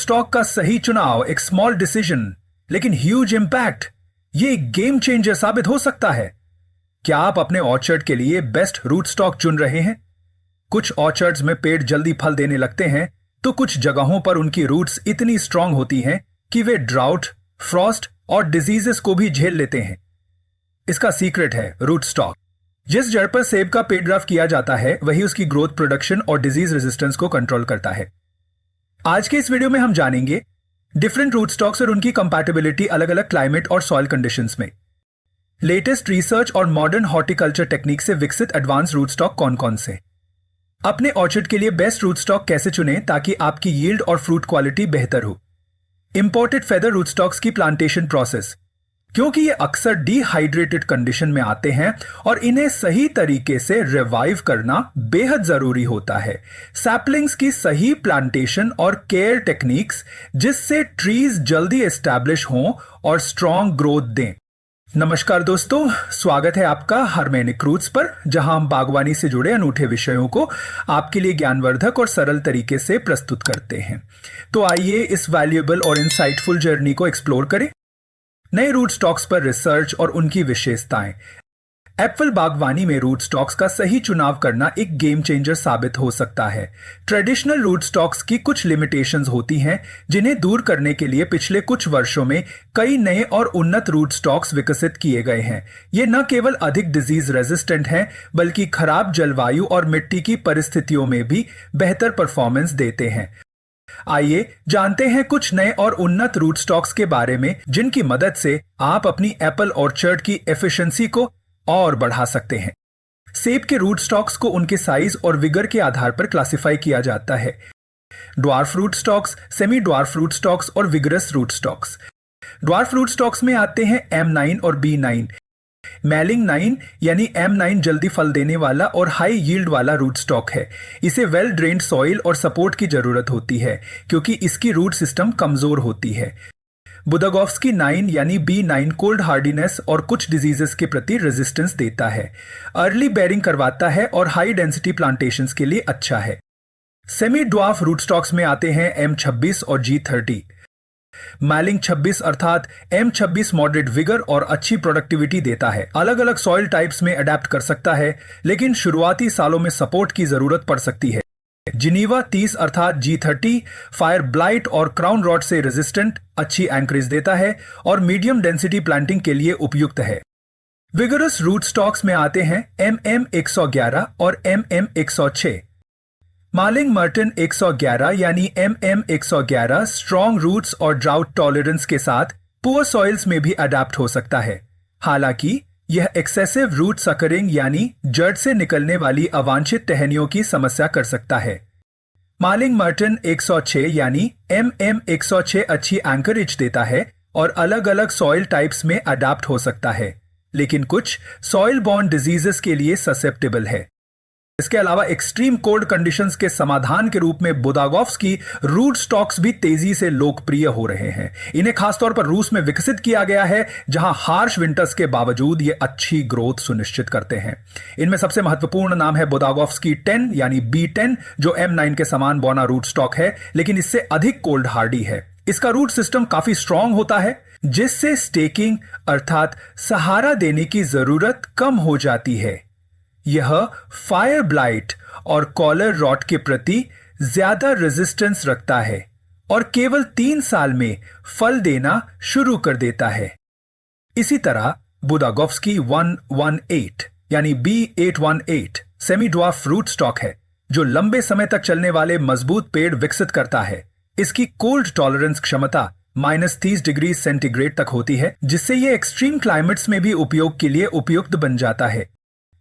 Stock का सही चुनाव, एक स्मॉल डिसीजन लेकिन ह्यूज इंपैक्ट, ये एक गेम चेंजर साबित हो सकता है। क्या आप अपने ऑर्चर्ड के लिए बेस्ट रूट स्टॉक चुन रहे हैं? कुछ ऑर्चर्ड्स में पेड़ जल्दी फल देने लगते हैं, तो कुछ जगहों पर उनकी रूट्स इतनी स्ट्रांग होती हैं कि वे ड्राउट, फ्रॉस्ट और डिजीजेस को भी झेल लेते हैं। इसका सीक्रेट है रूट स्टॉक। जिस जड़ पर सेब का पेड़ ड्राफ्ट किया जाता है, वही उसकी ग्रोथ, प्रोडक्शन और डिजीज रेजिस्टेंस को कंट्रोल करता है। आज के इस वीडियो में हम जानेंगे डिफरेंट रूट स्टॉक्स और उनकी कंपैटिबिलिटी अलग अलग क्लाइमेट और सॉइल कंडीशंस में। लेटेस्ट रिसर्च और मॉडर्न हॉर्टिकल्चर टेक्निक से विकसित एडवांस रूट स्टॉक कौन कौन से। अपने ऑर्चर्ड के लिए बेस्ट रूट स्टॉक कैसे चुनें ताकि आपकी यील्ड और फ्रूट क्वालिटी बेहतर हो। इंपोर्टेड फेदर रूट स्टॉक्स की प्लांटेशन प्रोसेस, क्योंकि ये अक्सर डिहाइड्रेटेड कंडीशन में आते हैं और इन्हें सही तरीके से रिवाइव करना बेहद जरूरी होता है। सैपलिंग्स की सही प्लांटेशन और केयर टेक्निक्स जिससे ट्रीज जल्दी एस्टैब्लिश हों और स्ट्रॉन्ग ग्रोथ दें। नमस्कार दोस्तों, स्वागत है आपका हार्मेनिक रूट्स पर, जहां हम बागवानी से जुड़े अनूठे विषयों को आपके लिए ज्ञानवर्धक और सरल तरीके से प्रस्तुत करते हैं। तो आइए इस वैल्यूएबल और इंसाइटफुल जर्नी को एक्सप्लोर करें। नए रूट स्टॉक्स पर रिसर्च और उनकी विशेषताएं। एप्पल बागवानी में रूट स्टॉक्स का सही चुनाव करना एक गेम चेंजर साबित हो सकता है। ट्रेडिशनल रूट स्टॉक्स की कुछ लिमिटेशंस होती हैं, जिन्हें दूर करने के लिए पिछले कुछ वर्षों में कई नए और उन्नत रूट स्टॉक्स विकसित किए गए हैं। ये न केवल अधिक डिजीज रेजिस्टेंट हैं, बल्कि खराब जलवायु और मिट्टी की परिस्थितियों में भी बेहतर परफॉर्मेंस देते हैं। आइए जानते हैं कुछ नए और उन्नत रूट स्टॉक्स के बारे में, जिनकी मदद से आप अपनी एप्पल ऑर्चर्ड की एफिशिएंसी को और बढ़ा सकते हैं। सेब के रूट स्टॉक्स को उनके साइज और विगर के आधार पर क्लासिफाई किया जाता है। Dwarf rootstocks, semi dwarf rootstocks और vigorous rootstocks. Dwarf rootstocks में आते हैं M9 और B9। मैलिंग 9 यानी M9 जल्दी फल देने वाला और हाई यील्ड वाला रूट स्टॉक है। इसे वेल ड्रेन्ड सॉइल और सपोर्ट की जरूरत होती है, क्योंकि इसकी रूट सिस्टम कमजोर होती है। बुदागॉफ्स्की 9 यानी B9 कोल्ड हार्डीनेस और कुछ डिजीजेस के प्रति रेजिस्टेंस देता है, अर्ली बेरिंग करवाता है और हाई डेंसिटी प्लांटेशंस के लिए अच्छा है। सेमी ड्वार्फ रूट स्टॉक्स में आते हैं M26 और G30। मैलिंग 26 अर्थात M26 मॉडरेट विगर और अच्छी प्रोडक्टिविटी देता है, अलग अलग सॉइल टाइप्स में अडेप्ट कर सकता है, लेकिन शुरुआती सालों में सपोर्ट की जरूरत पड़ सकती है। जिनीवा 30 अर्थात G30 फायर ब्लाइट और क्राउन रॉट से रेजिस्टेंट, अच्छी एंकरेज देता है और मीडियम डेंसिटी प्लांटिंग के लिए उपयुक्त है। विगरस रूट स्टॉक्स में आते हैं MM111 और MM106। मालिंग मर्टन 111 यानी MM111 स्ट्रॉन्ग रूट्स और ड्राउट टॉलरेंस के साथ पुअर सॉइल्स में भी अडेप्ट हो सकता है। हालांकि यह एक्सेसिव रूट सकरिंग यानी जड़ से निकलने वाली अवांछित टहनियों की समस्या कर सकता है। मालिंग मर्टन 106 यानी MM106 अच्छी एंकरेज देता है और अलग अलग सॉइल टाइप्स में अडेप्ट हो सकता है, लेकिन कुछ सॉइल बॉर्न डिजीजेस के लिए ससेप्टेबल है। इसके अलावा एक्सट्रीम कोल्ड कंडीशंस के समाधान के रूप में बुदागॉफ्स्की रूट स्टॉक्स भी तेजी से लोकप्रिय हो रहे हैं। इन्हें खासतौर पर रूस में विकसित किया गया है, जहां हार्श विंटर्स के बावजूद ये अच्छी ग्रोथ सुनिश्चित करते हैं। इनमें सबसे महत्वपूर्ण नाम है बुदागॉफ्स्की 10 यानी B10, जो M9 के समान बौना रूट स्टॉक है, लेकिन इससे अधिक कोल्ड हार्डी है। इसका रूट सिस्टम काफी स्ट्रांग होता है, जिससे स्टेकिंग अर्थात सहारा देने की जरूरत कम हो जाती है। यह फायर ब्लाइट और कॉलर रॉट के प्रति ज्यादा रेजिस्टेंस रखता है और केवल 3 साल में फल देना शुरू कर देता है। इसी तरह बुदागॉफ्स्की 118 यानी B818 semi dwarf root stock है, जो लंबे समय तक चलने वाले मजबूत पेड़ विकसित करता है। इसकी कोल्ड टॉलरेंस क्षमता -30 डिग्री सेंटीग्रेड तक होती है, जिससे यह एक्सट्रीम क्लाइमेट्स में भी उपयोग के लिए उपयुक्त बन जाता है।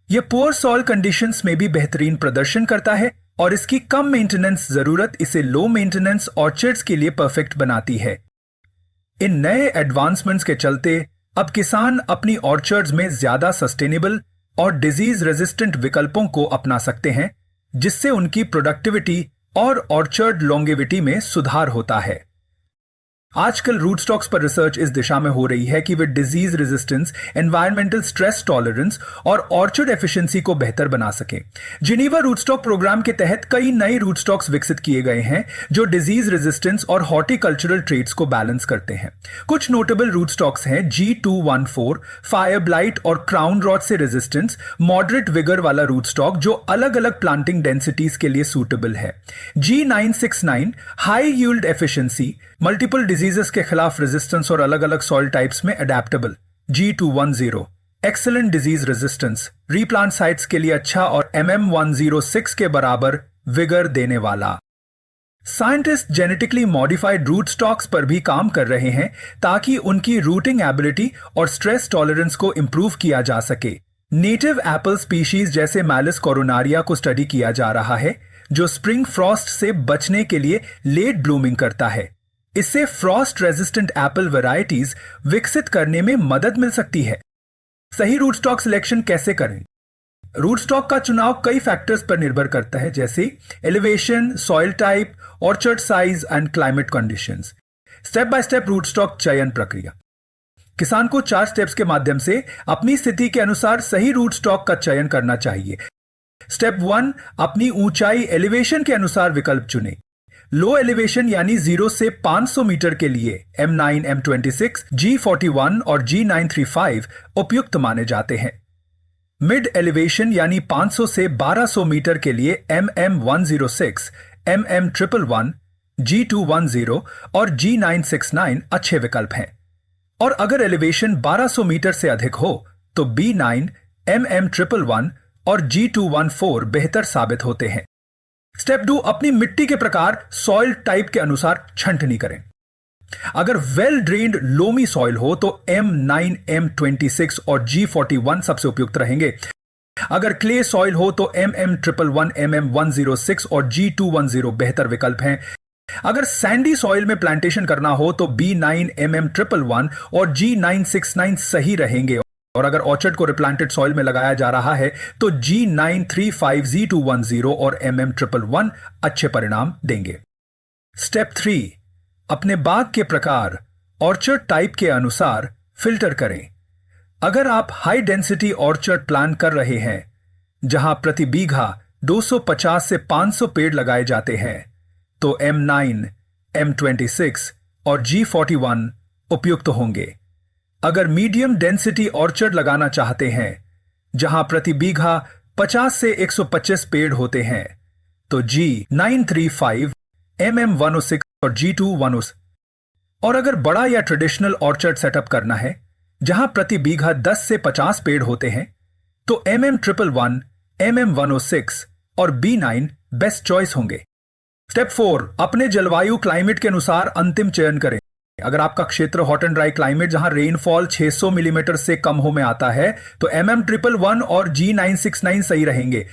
यह पुअर सॉइल कंडीशंस में भी बेहतरीन प्रदर्शन करता है और इसकी कम मेंटेनेंस जरूरत इसे लो मेंटेनेंस ऑर्चर्ड्स के लिए परफेक्ट बनाती है। इन नए एडवांसमेंट्स के चलते अब किसान अपनी ऑर्चर्ड्स में ज्यादा सस्टेनेबल और डिजीज रेजिस्टेंट विकल्पों को अपना सकते हैं, जिससे उनकी प्रोडक्टिविटी और ऑर्चर्ड लॉन्गेविटी में सुधार होता है। आजकल रूट स्टॉक्स पर रिसर्च इस दिशा में हो रही है कि वे disease resistance, environmental stress tolerance और ऑर्चर्ड एफिशिएंसी को बेहतर बना सकें। जिनीवा रूट स्टॉक प्रोग्राम के तहत कई नए रूट स्टॉक्स विकसित किए गए हैं जो डिजीज रेजिस्टेंस और हॉर्टिकल्चरल ट्रेट्स को बैलेंस करते हैं। कुछ नोटेबल रूट स्टॉक्स हैं G214, फायर ब्लाइट और क्राउन रॉट से रेजिस्टेंस, मॉडरेट विगर वाला रूट स्टॉक जो अलग अलग प्लांटिंग डेंसिटीज के लिए सूटेबल है। G969, high yield efficiency, multiple diseases के खिलाफ रेजिस्टेंस और अलग अलग सॉइल टाइप्स में adaptable. G210, excellent disease resistance, replant sites के लिए अच्छा और MM106 के बराबर विगर देने वाला। Scientist genetically modified root stocks पर भी काम कर रहे हैं ताकि उनकी रूटिंग एबिलिटी और स्ट्रेस टॉलरेंस को इंप्रूव किया जा सके। नेटिव एप्पल स्पीशीज जैसे मैलिस कोरोनारिया को स्टडी किया जा रहा है जो स्प्रिंग फ्रॉस्ट से बचने के लिए लेट ब्लूमिंग करता है। इससे फ्रॉस्ट रेजिस्टेंट एप्पल वैरायटीज विकसित करने में मदद मिल सकती है। सही रूट स्टॉक सिलेक्शन कैसे करें? रूट स्टॉक का चुनाव कई फैक्टर्स पर निर्भर करता है, जैसे elevation, soil type, orchard size and climate conditions. Step by step root stock चयन प्रक्रिया। किसान को 4 स्टेप्स के माध्यम से अपनी स्थिति के अनुसार सही रूट स्टॉक का चयन करना चाहिए। स्टेप 1, अपनी ऊंचाई एलिवेशन के अनुसार विकल्प चुनें। लो एलिवेशन यानी 0 से 500 मीटर के लिए M9, M26, G41 और G935 उपयुक्त माने जाते हैं। मिड एलिवेशन यानी 500 से 1200 मीटर के लिए MM106, MM111, G210 और G969 अच्छे विकल्प हैं। और अगर एलिवेशन 1200 मीटर से अधिक हो तो B9, MM111 और G214 बेहतर साबित होते हैं। स्टेप 2, अपनी मिट्टी के प्रकार, सॉइल टाइप के अनुसार छंटनी करें। अगर वेल ड्रेन्ड लोमी सॉइल हो तो M9, M26 और G41 सबसे उपयुक्त रहेंगे। अगर क्ले सॉइल हो तो MM111, MM106 और G210 बेहतर विकल्प हैं। अगर सैंडी सॉइल में प्लांटेशन करना हो तो B9, MM111 और G969 सही रहेंगे। और अगर ऑर्चर्ड को रिप्लांटेड सॉइल में लगाया जा रहा है तो G935, G210 और MM111 अच्छे परिणाम देंगे। स्टेप 3, अपने बाग के प्रकार, ऑर्चर्ड टाइप के अनुसार फिल्टर करें। अगर आप हाई डेंसिटी ऑर्चर्ड प्लान कर रहे हैं जहां प्रति बीघा 250 से 500 पेड़ लगाए जाते हैं तो M9, M26 और G41 उपयुक्त होंगे। अगर मीडियम डेंसिटी ऑर्चर्ड लगाना चाहते हैं जहां प्रति बीघा 50 से 125 पेड़ होते हैं तो G935, MM106 और G210। और अगर बड़ा या ट्रेडिशनल ऑर्चर्ड सेटअप करना है जहां प्रति बीघा 10 से 50 पेड़ होते हैं तो MM111, MM106 और B9 बेस्ट चॉइस होंगे। स्टेप 4, अपने जलवायु क्लाइमेट के अनुसार अंतिम चयन करें। अगर आपका क्षेत्र हॉट एंड ड्राई क्लाइमेट जहां रेनफॉल 600 मिलीमीटर से कम हो में आता है तो MM111 और G969 सही रहेंगे।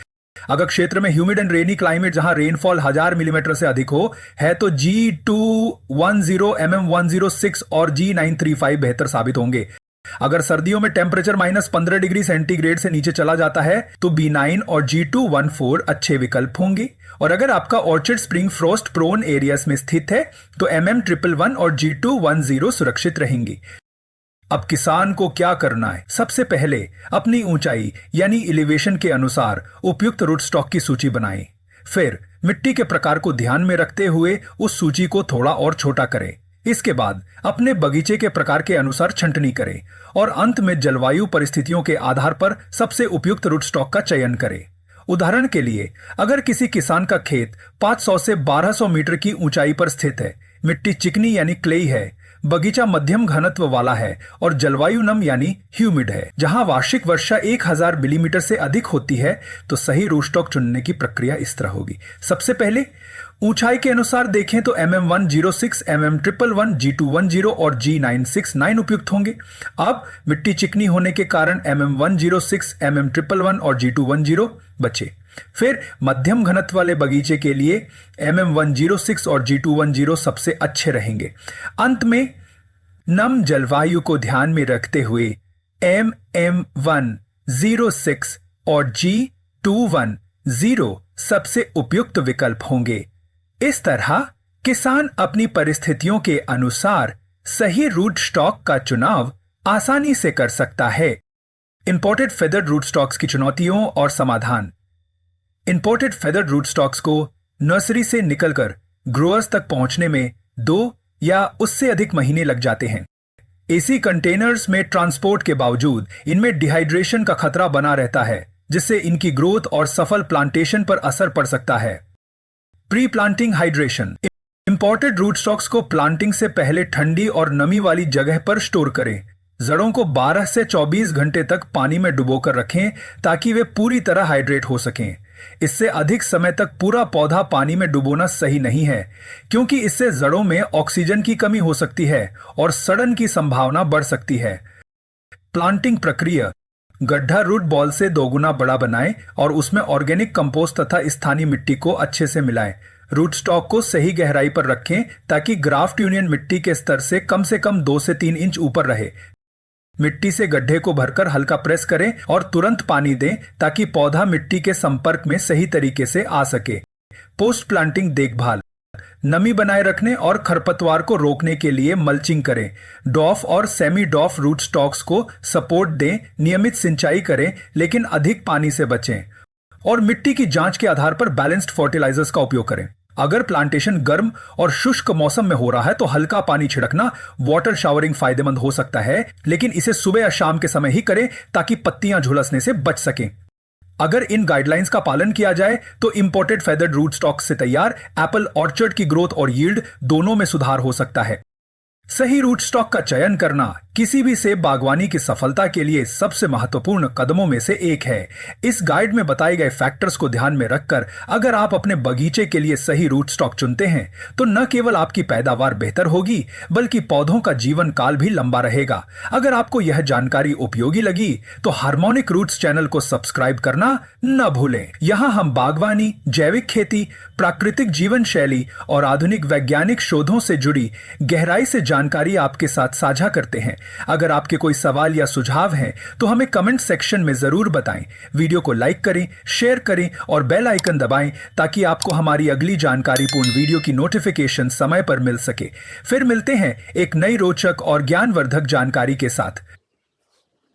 अगर क्षेत्र में ह्यूमिड एंड रेनी क्लाइमेट जहां रेनफॉल 1000 मिलीमीटर से अधिक हो है तो G210, MM106 और G935 बेहतर साबित होंगे। अगर सर्दियों में टेम्परेचर -15 डिग्री सेंटीग्रेड से नीचे चला जाता है तो B9 और G214 अच्छे विकल्प होंगे। और अगर आपका orchard spring frost prone areas में स्थित है तो MM111 और G210 सुरक्षित रहेंगी। अब किसान को क्या करना है? सबसे पहले अपनी ऊंचाई यानी एलिवेशन के अनुसार उपयुक्त रूट स्टॉक की सूची बनाएं। फिर मिट्टी के प्रकार को ध्यान में रखते हुए उस सूची को थोड़ा और छोटा करें। इसके बाद अपने बगीचे के प्रकार के अनुसार छंटनी करें और अंत में जलवायु परिस्थितियों के आधार पर सबसे उपयुक्त रूट स्टॉक का चयन करें। उदाहरण के लिए, अगर किसी किसान का खेत 500 से 1200 मीटर की ऊंचाई पर स्थित है, मिट्टी चिकनी यानी क्लेई है, बगीचा मध्यम घनत्व वाला है और जलवायु नम यानी ह्यूमिड है, जहां वार्षिक वर्षा 1000 मिलीमीटर से अधिक होती है, तो सही रूट स्टॉक चुनने की प्रक्रिया इस तरह होगी। सबसे पहले ऊंचाई के अनुसार देखें तो MM106, MM111, G210 और G969 उपयुक्त होंगे। अब मिट्टी चिकनी होने के कारण MM106, MM111 और G210 बचे। फिर मध्यम घनत्व वाले बगीचे के लिए MM106 और G210 सबसे अच्छे रहेंगे। अंत में नम जलवायु को ध्यान में रखते हुए MM106 और G210 सबसे उपयुक्त विकल्प होंगे। इस तरह किसान अपनी परिस्थितियों के अनुसार सही रूट स्टॉक का चुनाव आसानी से कर सकता है। इंपोर्टेड फेदर्ड रूट स्टॉक्स की चुनौतियों और समाधान। इंपोर्टेड फेदर्ड रूट स्टॉक्स को नर्सरी से निकलकर ग्रोअर्स तक पहुंचने में 2 या उससे अधिक महीने लग जाते हैं। एसी कंटेनर्स में ट्रांसपोर्ट के बावजूद इनमें डिहाइड्रेशन का खतरा बना रहता है, जिससे इनकी ग्रोथ और सफल प्लांटेशन पर असर पड़ सकता है। Pre planting hydration. Imported root stocks को प्लांटिंग से पहले ठंडी और नमी वाली जगह पर स्टोर करें। जड़ों को 12 से 24 घंटे तक पानी में डुबोकर रखें ताकि वे पूरी तरह हाइड्रेट हो सकें। इससे अधिक समय तक पूरा पौधा पानी में डुबोना सही नहीं है, क्योंकि इससे जड़ों में ऑक्सीजन की कमी हो सकती है और सड़न की संभावना बढ़ सकती है। प्लांटिंग प्रक्रिया। गड्ढा रूट बॉल से 2 गुना बड़ा बनाएं और उसमें ऑर्गेनिक कंपोस्ट तथा स्थानीय मिट्टी को अच्छे से मिलाएं। रूट स्टॉक को सही गहराई पर रखें ताकि ग्राफ्ट यूनियन मिट्टी के स्तर से कम 2 से 3 इंच ऊपर रहे। मिट्टी से गड्ढे को भरकर हल्का प्रेस करें और तुरंत पानी दें ताकि पौधा मिट्टी के संपर्क में सही तरीके से आ सके। पोस्ट प्लांटिंग देखभाल। नमी बनाए रखने और खरपतवार को रोकने के लिए मल्चिंग करें। डॉफ और सेमी डॉफ रूट स्टॉक्स को सपोर्ट दें। नियमित सिंचाई करें लेकिन अधिक पानी से बचें और मिट्टी की जांच के आधार पर बैलेंस्ड फर्टिलाइजर्स का उपयोग करें। अगर प्लांटेशन गर्म और शुष्क मौसम में हो रहा है तो हल्का पानी छिड़कना, वाटर शावरिंग फायदेमंद हो सकता है, लेकिन इसे सुबह या शाम के समय ही करें ताकि पत्तियां झुलसने से बच सकें। अगर इन गाइडलाइंस का पालन किया जाए तो इंपोर्टेड फेदर्ड रूट स्टॉक से तैयार एप्पल ऑर्चर्ड की ग्रोथ और यील्ड दोनों में सुधार हो सकता है। सही रूट स्टॉक का चयन करना किसी भी सेब बागवानी की सफलता के लिए सबसे महत्वपूर्ण कदमों में से एक है। इस गाइड में बताए गए फैक्टर्स को ध्यान में रखकर अगर आप अपने बगीचे के लिए सही रूट स्टॉक चुनते हैं तो न केवल आपकी पैदावार बेहतर होगी बल्कि पौधों का जीवन काल भी लंबा रहेगा। अगर आपको यह जानकारी उपयोगी लगी तो हार्मोनिक रूट्स चैनल को सब्सक्राइब करना न भूलें। यहाँ हम बागवानी, जैविक खेती, प्राकृतिक जीवन शैली और आधुनिक वैज्ञानिक शोधों से जुड़ी गहराई से जानकारी आपके साथ साझा करते हैं। अगर आपके कोई सवाल या सुझाव हैं तो हमें कमेंट सेक्शन में जरूर बताएं। वीडियो को लाइक करें, शेयर करें और बेल आइकन दबाएं ताकि आपको हमारी अगली जानकारीपूर्ण वीडियो की नोटिफिकेशन समय पर मिल सके। फिर मिलते हैं एक नई रोचक और ज्ञानवर्धक जानकारी के साथ।